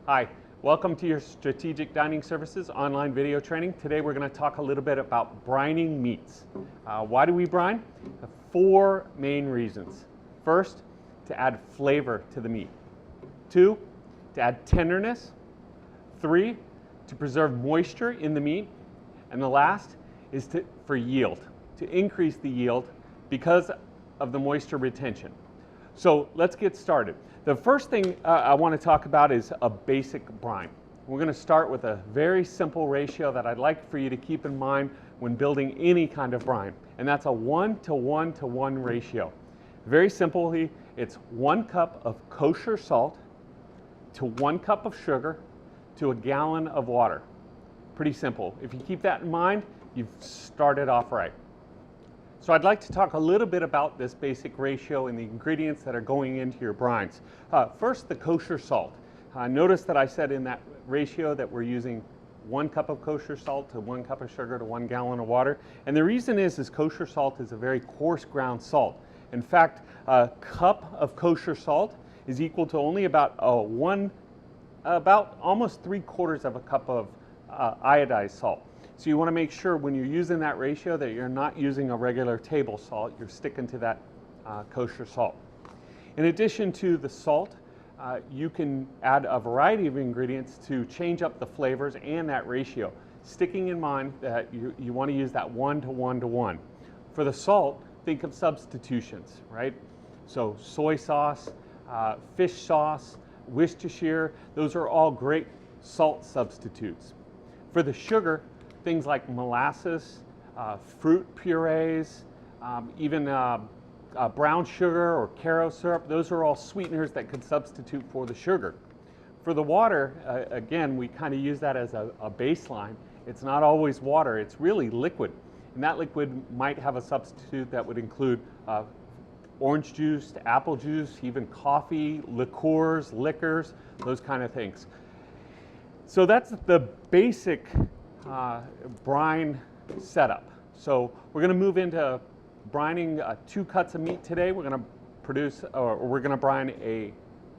Hi, welcome to your Strategic Dining Services online video training. Today we're going to talk a little bit about brining meats. Why do we brine? Four main reasons. First, to add flavor to the meat. Two, to add tenderness. Three, to preserve moisture in the meat. And the last is for yield, to increase the yield because of the moisture retention. So let's get started. The first thing I want to talk about is a basic brine. We're going to start with a very simple ratio that I'd like for you to keep in mind when building any kind of brine, and that's a 1:1:1 ratio. Very simply, it's 1 cup of kosher salt to 1 cup of sugar to a gallon of water. Pretty simple. If you keep that in mind, you've started off right. So I'd like to talk a little bit about this basic ratio and the ingredients that are going into your brines. First, the kosher salt. Notice that I said in that ratio that we're using 1 cup of kosher salt to 1 cup of sugar to 1 gallon of water. And the reason is kosher salt is a very coarse ground salt. In fact, a cup of kosher salt is equal to only about almost 3/4 of a cup of iodized salt. So you want to make sure when you're using that ratio that you're not using a regular table salt, you're sticking to that kosher salt. In addition to the salt, you can add a variety of ingredients to change up the flavors and that ratio, sticking in mind that you want to use that 1:1:1. For the salt, think of substitutions, right? So soy sauce, fish sauce, Worcestershire, those are all great salt substitutes. For the sugar, things like molasses, fruit purees, even brown sugar or Caro syrup, those are all sweeteners that could substitute for the sugar. For the water, again, we kind of use that as a baseline. It's not always water, it's really liquid. And that liquid might have a substitute that would include orange juice, apple juice, even coffee, liqueurs, liquors, those kind of things. So that's the basic brine setup. So we're going to move into brining 2 cuts of meat today. We're going to brine a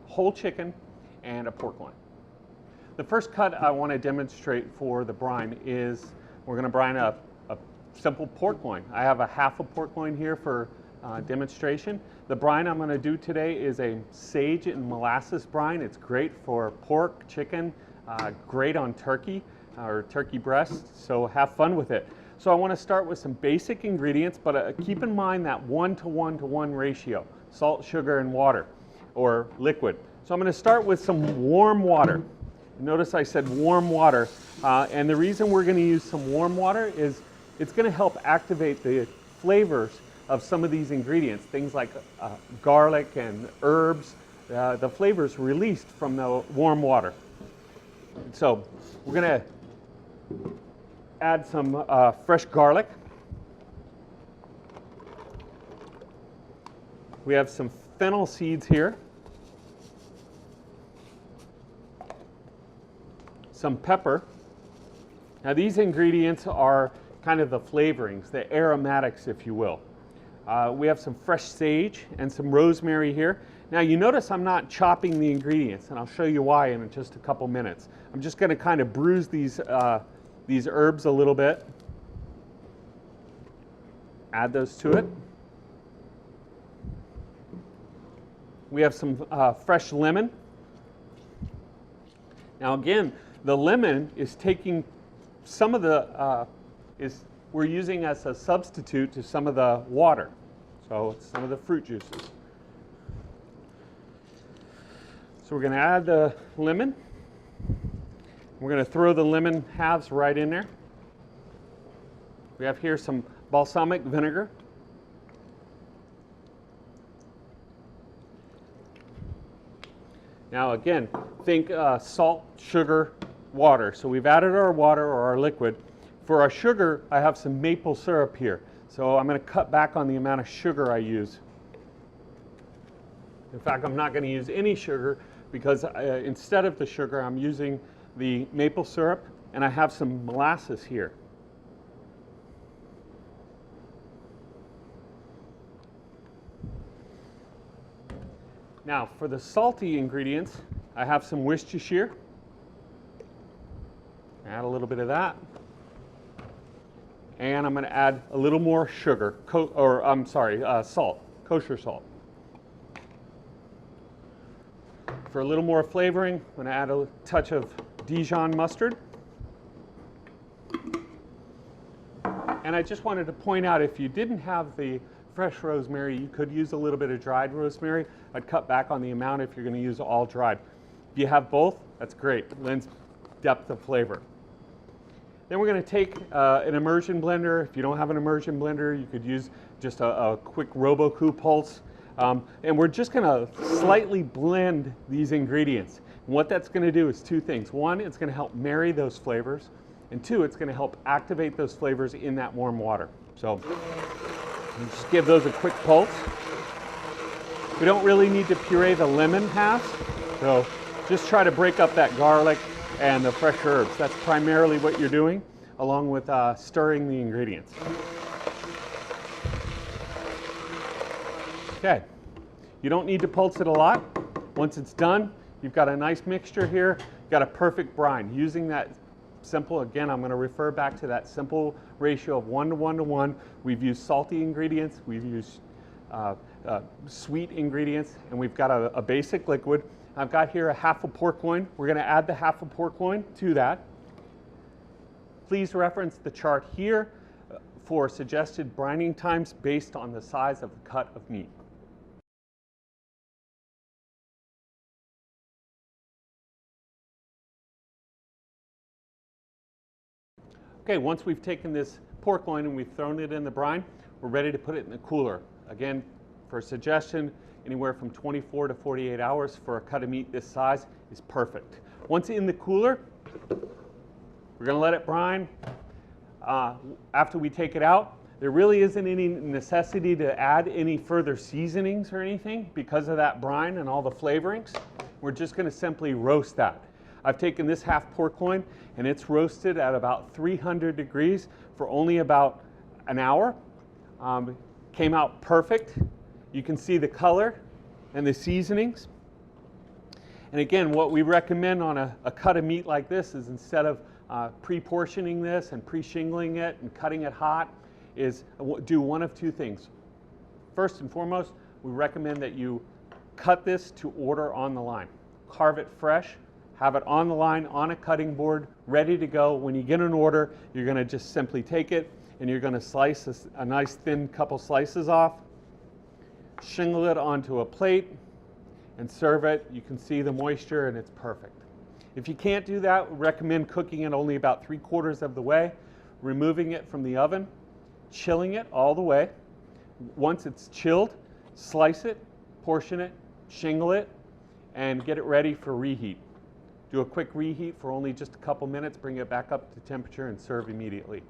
whole chicken and a pork loin. The first cut I want to demonstrate for the brine is we're going to brine a simple pork loin. I have a half a pork loin here for demonstration. The brine I'm going to do today is a sage and molasses brine. It's great for pork, chicken, great on turkey or turkey breast, so have fun with it. So I want to start with some basic ingredients, but keep in mind that 1:1:1 ratio, salt, sugar, and water, or liquid. So I'm going to start with some warm water. Notice I said warm water, and the reason we're going to use some warm water is it's going to help activate the flavors of some of these ingredients, things like garlic and herbs, the flavors released from the warm water. So we're going to add some fresh garlic. We have some fennel seeds here. Some pepper. Now these ingredients are kind of the flavorings, the aromatics, if you will. We have some fresh sage and some rosemary here. Now you notice I'm not chopping the ingredients, and I'll show you why in just a couple minutes. I'm just going to kind of bruise these herbs a little bit. Add those to it. We have some fresh lemon. Now again, the lemon is taking some of the, we're using as a substitute to some of the water. So it's some of the fruit juices. So we're going to add the lemon. We're going to throw the lemon halves right in there. We have here some balsamic vinegar. Now again, think salt, sugar, water. So we've added our water or our liquid. For our sugar, I have some maple syrup here. So I'm going to cut back on the amount of sugar I use. In fact, I'm not going to use any sugar because instead of the sugar, I'm using the maple syrup, and I have some molasses here. Now, for the salty ingredients, I have some Worcestershire. Add a little bit of that. And I'm going to add a little more sugar, salt, kosher salt. For a little more flavoring, I'm going to add a touch of Dijon mustard. And I just wanted to point out, if you didn't have the fresh rosemary, you could use a little bit of dried rosemary. I'd cut back on the amount if you're going to use all dried. If you have both, that's great. It lends depth of flavor. Then we're going to take an immersion blender. If you don't have an immersion blender, you could use just a quick Roku pulse. And we're just going to slightly blend these ingredients. And what that's going to do is two things. One, it's going to help marry those flavors. And two, it's going to help activate those flavors in that warm water. So just give those a quick pulse. We don't really need to puree the lemon halves. So just try to break up that garlic and the fresh herbs. That's primarily what you're doing, along with stirring the ingredients. Okay, you don't need to pulse it a lot. Once it's done, you've got a nice mixture here. You've got a perfect brine. Using that simple, again, I'm going to refer back to that simple ratio of 1 to 1 to 1. We've used salty ingredients, we've used sweet ingredients, and we've got a basic liquid. I've got here a half a pork loin. We're going to add the half a pork loin to that. Please reference the chart here for suggested brining times based on the size of the cut of meat. Okay, once we've taken this pork loin and we've thrown it in the brine, we're ready to put it in the cooler. Again, for a suggestion, anywhere from 24 to 48 hours for a cut of meat this size is perfect. Once in the cooler, we're going to let it brine. After we take it out, there really isn't any necessity to add any further seasonings or anything because of that brine and all the flavorings. We're just going to simply roast that. I've taken this half pork loin and it's roasted at about 300 degrees for only about an hour. Came out perfect. You can see the color and the seasonings. And again, what we recommend on a cut of meat like this is, instead of pre-portioning this and pre-shingling it and cutting it hot, is do one of two things. First and foremost, we recommend that you cut this to order on the line. Carve it fresh, have it on the line on a cutting board, ready to go. When you get an order, you're going to just simply take it and you're going to slice a nice thin couple slices off, shingle it onto a plate, and serve it. You can see the moisture and it's perfect. If you can't do that, we recommend cooking it only about 3/4 of the way, removing it from the oven, chilling it all the way. Once it's chilled, slice it, portion it, shingle it, and get it ready for reheat. Do a quick reheat for only just a couple minutes, bring it back up to temperature, and serve immediately.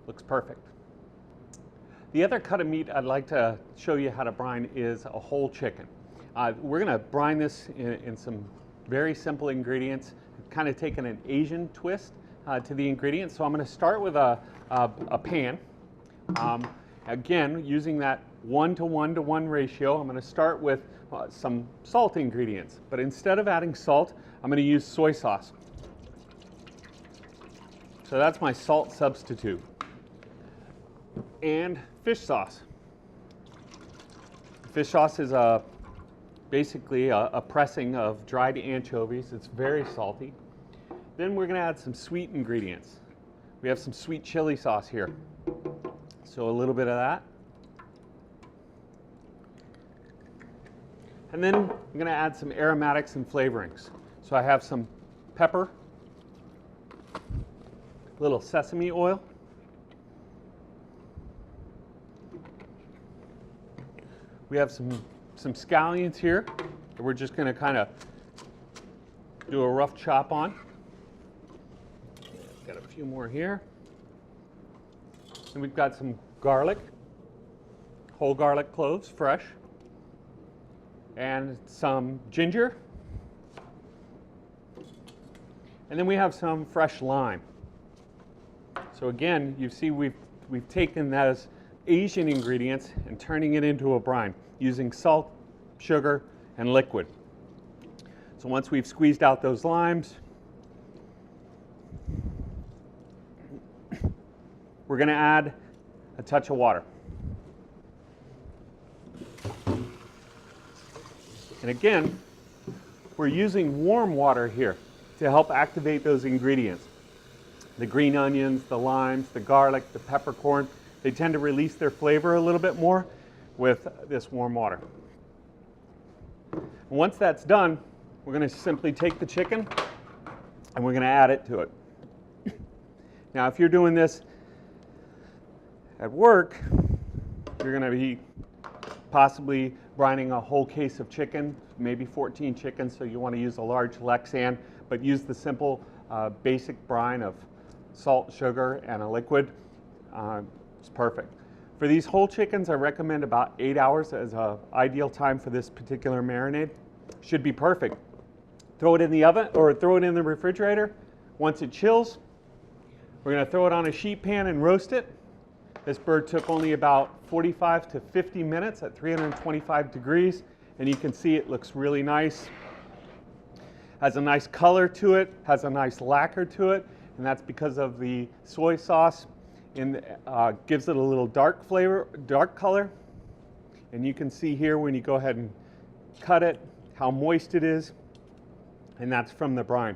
Looks perfect. The other cut of meat I'd like to show you how to brine is a whole chicken. We're going to brine this in some very simple ingredients, kind of taking an Asian twist to the ingredients. So I'm going to start with a pan. Again, using that 1 to 1 to 1 ratio, I'm going to start with some salt ingredients. But instead of adding salt, I'm going to use soy sauce. So that's my salt substitute. And fish sauce. Fish sauce is basically a pressing of dried anchovies. It's very salty. Then we're going to add some sweet ingredients. We have some sweet chili sauce here. So a little bit of that. And then I'm going to add some aromatics and flavorings. So I have some pepper, a little sesame oil, we have some scallions here that we're just going to kind of do a rough chop on. Got a few more here. And we've got some garlic, whole garlic cloves, fresh, and some ginger. And then we have some fresh lime. So again, you see we've taken those Asian ingredients and turning it into a brine using salt, sugar, and liquid. So once we've squeezed out those limes, we're going to add a touch of water. And again, we're using warm water here to help activate those ingredients. The green onions, the limes, the garlic, the peppercorn, they tend to release their flavor a little bit more with this warm water. And once that's done, we're going to simply take the chicken and we're going to add it to it. Now, if you're doing this at work, you're going to be possibly brining a whole case of chicken, maybe 14 chickens, so you want to use a large Lexan, but use the simple basic brine of salt, sugar, and a liquid. It's perfect. For these whole chickens, I recommend about 8 hours as an ideal time for this particular marinade. Should be perfect. Throw it in the oven or throw it in the refrigerator. Once it chills, we're going to throw it on a sheet pan and roast it. This bird took only about 45 to 50 minutes at 325 degrees, and you can see it looks really nice. Has a nice color to it, has a nice lacquer to it, and that's because of the soy sauce. Gives it a little dark flavor, dark color. And you can see here when you go ahead and cut it, how moist it is, and that's from the brine.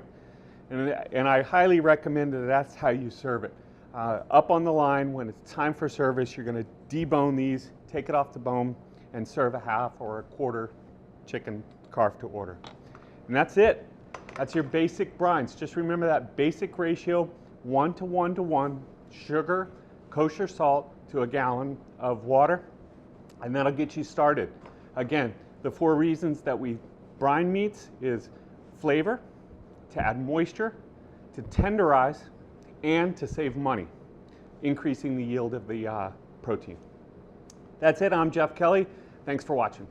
And I highly recommend that that's how you serve it. Up on the line, when it's time for service, you're going to debone these, take it off the bone, and serve a half or a quarter chicken carved to order. And that's it. That's your basic brines. Just remember that basic ratio, 1 to 1 to 1, sugar, kosher salt to a gallon of water, and that'll get you started. Again, the 4 reasons that we brine meats is flavor, to add moisture, to tenderize, and to save money, increasing the yield of the protein. That's it. I'm Jeff Kelly. Thanks for watching.